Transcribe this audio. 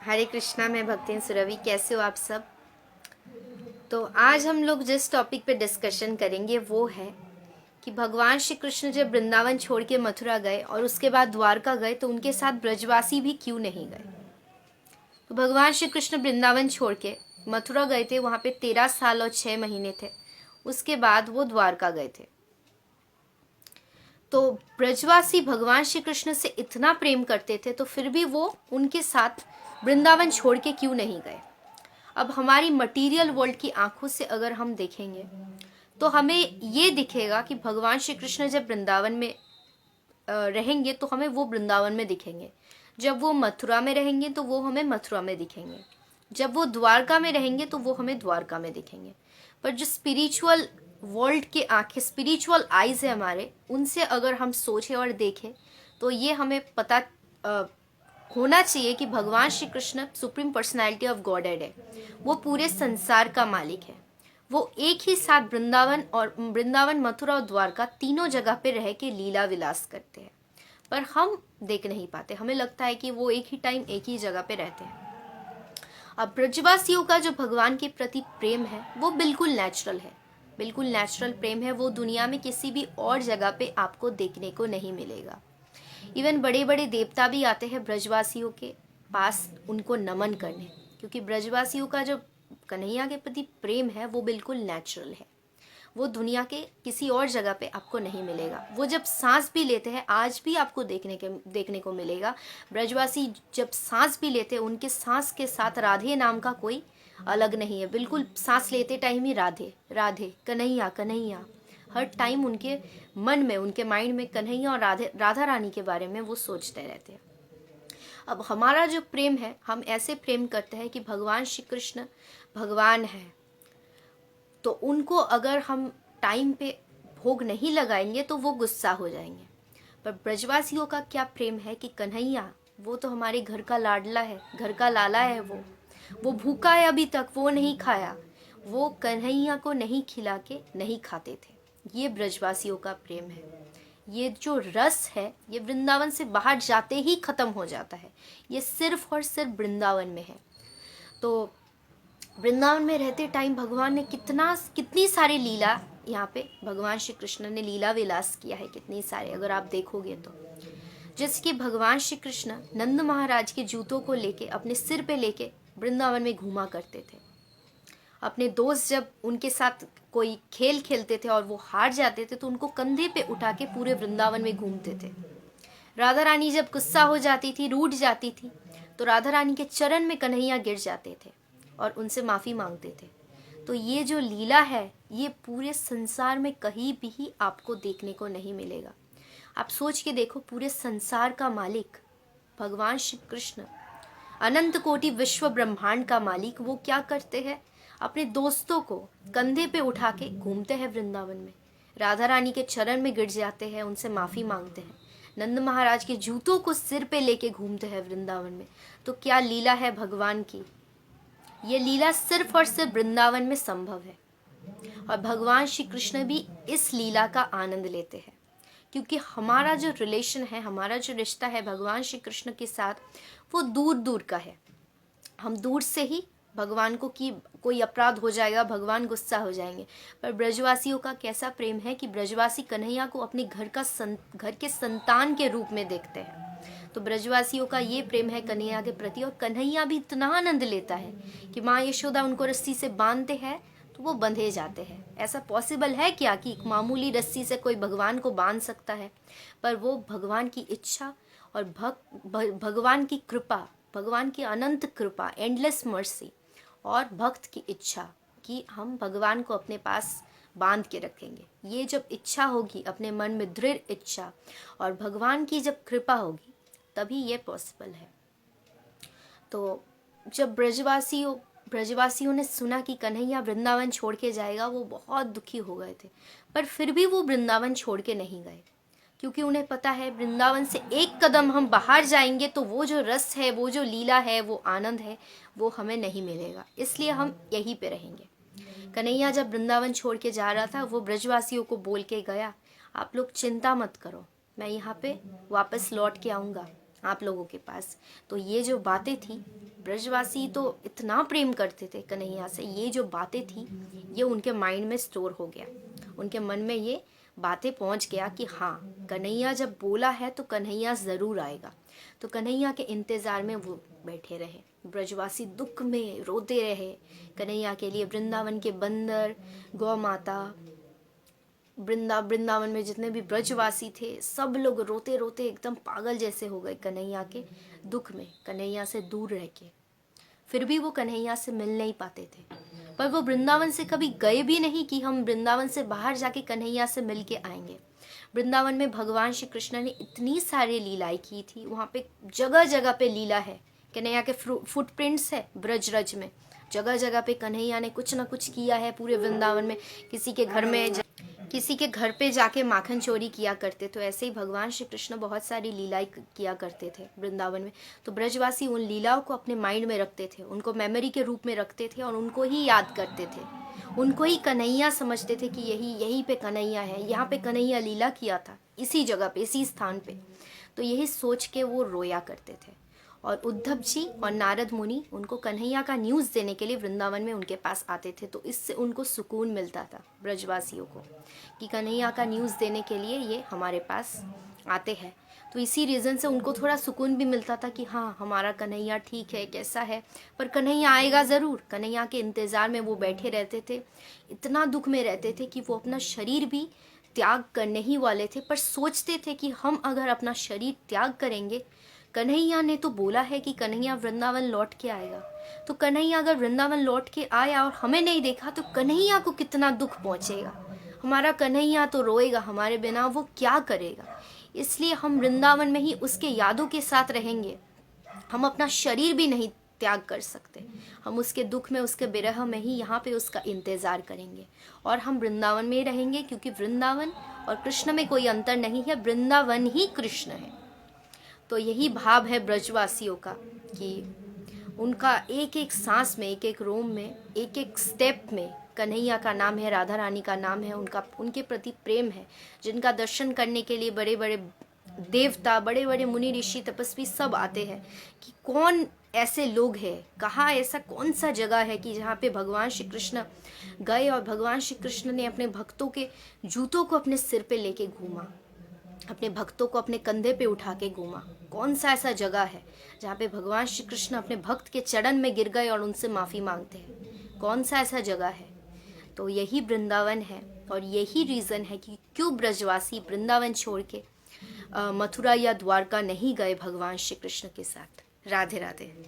हरे कृष्णा, मैं भक्ति सुरभि। कैसे हो आप सब? तो आज हम लोग जिस टॉपिक पे डिस्कशन करेंगे वो है कि भगवान श्री कृष्ण जब वृंदावन छोड़ के मथुरा गए और उसके बाद द्वारका गए तो उनके साथ ब्रजवासी भी क्यों नहीं गए। तो भगवान श्री कृष्ण वृंदावन छोड़ के मथुरा गए थे, वहाँ पे 13 साल और 6 महीने थे। उसके बाद वो द्वारका गए थे। तो ब्रजवासी भगवान श्री कृष्ण से इतना प्रेम करते थे, तो फिर भी वो उनके साथ वृंदावन छोड़ के क्यों नहीं गए। अब हमारी मटेरियल वर्ल्ड की आंखों से अगर हम देखेंगे तो हमें ये दिखेगा कि भगवान श्री कृष्ण जब वृंदावन में रहेंगे तो हमें वो वृंदावन में दिखेंगे, जब वो मथुरा में रहेंगे तो वो हमें मथुरा में दिखेंगे, जब वो द्वारका में रहेंगे तो वो हमें द्वारका में दिखेंगे। पर जो स्पिरिचुअल वर्ल्ड के आंखें, स्पिरिचुअल आईज है हमारे, उनसे अगर हम सोचें और देखें तो ये हमें पता होना चाहिए कि भगवान Shri Krishna supreme personality of godhead है। वो पूरे संसार का मालिक है। वो एक ही साथ वृंदावन, मथुरा और द्वारका तीनों जगह पे रह के लीला विलास करते हैं, पर हम देख नहीं पाते। हमें लगता है कि वो एक ही टाइम एक ही जगह पे रहते हैं। अब ब्रजवासियों का जो भगवान के प्रति प्रेम है वो बिल्कुल नेचुरल है, बिल्कुल नेचुरल प्रेम है। वो दुनिया में किसी भी और जगह पे आपको देखने को नहीं मिलेगा। इवन बड़े बड़े देवता भी आते हैं ब्रजवासियों के पास उनको नमन करने, क्योंकि ब्रजवासियों का जो कन्हैया के प्रति प्रेम है वो बिल्कुल नेचुरल है। वो दुनिया के किसी और जगह पे आपको नहीं मिलेगा। वो जब सांस भी लेते हैं, आज भी आपको देखने को मिलेगा। ब्रजवासी जब सांस भी लेते हैं, उनके सांस के साथ राधे नाम का कोई अलग नहीं है। बिल्कुल सांस लेते टाइम ही राधे राधे, कन्हैया कन्हैया, हर टाइम उनके मन में, उनके माइंड में कन्हैया और राधा रानी के बारे में वो सोचते रहते हैं। अब हमारा जो प्रेम है, हम ऐसे प्रेम करते हैं कि भगवान श्री कृष्ण भगवान है, तो उनको अगर हम टाइम पे भोग नहीं लगाएंगे तो वो गुस्सा हो जाएंगे। पर ब्रजवासियों का क्या प्रेम है कि कन्हैया वो तो हमारे घर का लाडला है, घर का लाला है। वो भूखा है, अभी तक वो नहीं खाया, वो कन्हैया को नहीं खिला के नहीं खाते थे। ये ब्रजवासियों का प्रेम है। ये जो रस है ये वृंदावन से बाहर जाते ही खत्म हो जाता है। ये सिर्फ और सिर्फ वृंदावन में है। तो वृंदावन में रहते टाइम भगवान ने कितनी सारी लीला, यहाँ पे भगवान श्री कृष्ण ने लीला विलास किया है कितनी सारे, अगर आप देखोगे तो। जैसे कि भगवान श्री कृष्ण नंद महाराज के जूतों को लेके अपने सिर पे लेके वृंदावन में घूमा करते थे। अपने दोस्त जब उनके साथ कोई खेल खेलते थे और वो हार जाते थे तो उनको कंधे पे उठा के पूरे वृंदावन में घूमते थे। राधा रानी जब गुस्सा हो जाती थी, रूठ जाती थी, तो राधा रानी के चरण में कन्हैया गिर जाते थे और उनसे माफ़ी मांगते थे। तो ये जो लीला है ये पूरे संसार में कहीं भी आपको देखने को नहीं मिलेगा। आप सोच के देखो, पूरे संसार का मालिक भगवान श्री कृष्ण, अनंत कोटि विश्व ब्रह्मांड का मालिक, वो क्या करते हैं, अपने दोस्तों को कंधे पे उठा के घूमते हैं वृंदावन में। राधा रानी के चरण में गिर जाते हैं, उनसे माफ़ी मांगते हैं। नंद महाराज के जूतों को सिर पे लेके घूमते हैं वृंदावन में। तो क्या लीला है भगवान की। ये लीला सिर्फ और सिर्फ वृंदावन में संभव है, और भगवान श्री कृष्ण भी इस लीला का आनंद लेते हैं। क्योंकि हमारा जो रिलेशन है, हमारा जो रिश्ता है भगवान श्री कृष्ण के साथ, वो दूर दूर का है। हम दूर से ही भगवान को कि कोई अपराध हो जाएगा, भगवान गुस्सा हो जाएंगे। पर ब्रजवासियों का कैसा प्रेम है कि ब्रजवासी कन्हैया को अपने घर के संतान के रूप में देखते हैं। तो ब्रजवासियों का ये प्रेम है कन्हैया के प्रति, और कन्हैया भी इतना आनंद लेता है कि माँ यशोदा उनको रस्सी से बांधते हैं तो वो बंधे जाते हैं। ऐसा पॉसिबल है क्या कि एक मामूली रस्सी से कोई भगवान को बांध सकता है। पर वो भगवान की इच्छा और भगवान की कृपा, भगवान की अनंत कृपा, एंडलेस मर्सी, और भक्त की इच्छा कि हम भगवान को अपने पास बांध के रखेंगे। ये जब इच्छा होगी, अपने मन में दृढ़ इच्छा, और भगवान की जब कृपा होगी, तभी ये पॉसिबल है। तो जब ब्रजवासियों ने सुना कि कन्हैया वृंदावन छोड़ के जाएगा, वो बहुत दुखी हो गए थे। पर फिर भी वो वृंदावन छोड़ के नहीं गए, क्योंकि उन्हें पता है वृंदावन से एक कदम हम बाहर जाएंगे तो वो जो रस है, वो जो लीला है, वो आनंद है, वो हमें नहीं मिलेगा। इसलिए हम यहीं पे रहेंगे। कन्हैया जब वृंदावन छोड़ के जा रहा था, वो ब्रजवासियों को बोल के गया, आप लोग चिंता मत करो, मैं यहाँ पे वापस लौट के आऊँगा आप लोगों के पास। तो ये जो बातें थी ब्रजवासी तो इतना प्रेम करते थे कन्हैया से, ये जो बातें थी ये उनके माइंड में स्टोर हो गया, उनके मन में ये बातें पहुंच गया कि हाँ, कन्हैया जब बोला है तो कन्हैया ज़रूर आएगा। तो कन्हैया के इंतज़ार में वो बैठे रहे। ब्रजवासी दुख में रोते रहे कन्हैया के लिए। वृंदावन के बंदर, गौ माता, वृंदावन में जितने भी ब्रजवासी थे सब लोग रोते रोते एकदम पागल जैसे हो गए कन्हैया के दुख में, कन्हैया से दूर रह के। फिर भी वो कन्हैया से मिल नहीं पाते थे, पर वो वृंदावन से कभी गए भी नहीं कि हम वृंदावन से बाहर जाके कन्हैया से मिल के आएंगे। वृंदावन में भगवान श्री कृष्ण ने इतनी सारी लीलाएं की थी, वहाँ पे जगह जगह पे लीला है, कन्हैया के फुटप्रिंट्स है ब्रजरज में, जगह जगह पे कन्हैया ने कुछ ना कुछ किया है पूरे वृंदावन में। किसी के घर पे जाके माखन चोरी किया करते, तो ऐसे ही भगवान श्री कृष्ण बहुत सारी लीलाएं किया करते थे वृंदावन में। तो ब्रजवासी उन लीलाओं को अपने माइंड में रखते थे, उनको मेमोरी के रूप में रखते थे और उनको ही याद करते थे, उनको ही कन्हैया समझते थे कि यहीं पे कन्हैया है, यहाँ पे कन्हैया लीला किया था, इसी जगह पे, इसी स्थान पे। तो यही सोच के वो रोया करते थे। और उद्धव जी और नारद मुनि उनको कन्हैया का न्यूज़ देने के लिए वृंदावन में उनके पास आते थे। तो इससे उनको सुकून मिलता था ब्रजवासियों को कि कन्हैया का न्यूज़ देने के लिए ये हमारे पास आते हैं। तो इसी रीज़न से उनको थोड़ा सुकून भी मिलता था कि हाँ, हमारा कन्हैया ठीक है, कैसा है, पर कन्हैया आएगा ज़रूर। कन्हैया के इंतज़ार में वो बैठे रहते थे, इतना दुख में रहते थे कि वो अपना शरीर भी त्याग करने ही वाले थे, पर सोचते थे कि हम अगर अपना शरीर त्याग करेंगे, कन्हैया ने तो बोला है कि कन्हैया वृंदावन लौट के आएगा, तो कन्हैया अगर वृंदावन लौट के आया और हमें नहीं देखा तो कन्हैया को कितना दुख पहुंचेगा, हमारा कन्हैया तो रोएगा, हमारे बिना वो क्या करेगा। इसलिए हम वृंदावन में ही उसके यादों के साथ रहेंगे, हम अपना शरीर भी नहीं त्याग कर सकते, हम उसके दुख में, उसके विरह में ही यहाँ पे उसका इंतज़ार करेंगे और हम वृंदावन में ही रहेंगे, क्योंकि वृंदावन और कृष्ण में कोई अंतर नहीं है, वृंदावन ही कृष्ण है। तो यही भाव है ब्रजवासियों का कि उनका एक एक सांस में, एक एक रोम में, एक एक स्टेप में कन्हैया का नाम है, राधा रानी का नाम है, उनके प्रति प्रेम है, जिनका दर्शन करने के लिए बड़े बड़े देवता, बड़े बड़े मुनि ऋषि तपस्वी सब आते हैं कि कौन ऐसे लोग हैं, कहाँ ऐसा कौन सा जगह है कि जहाँ पे भगवान श्री कृष्ण गए और भगवान श्री कृष्ण ने अपने भक्तों के जूतों को अपने सिर पे लेके घूमा, अपने भक्तों को अपने कंधे पे उठा के घूमा। कौन सा ऐसा जगह है जहाँ पे भगवान श्री कृष्ण अपने भक्त के चरण में गिर गए और उनसे माफ़ी मांगते हैं, कौन सा ऐसा जगह है। तो यही वृंदावन है और यही रीज़न है कि क्यों ब्रजवासी वृंदावन छोड़ के मथुरा या द्वारका नहीं गए भगवान श्री कृष्ण के साथ। राधे राधे।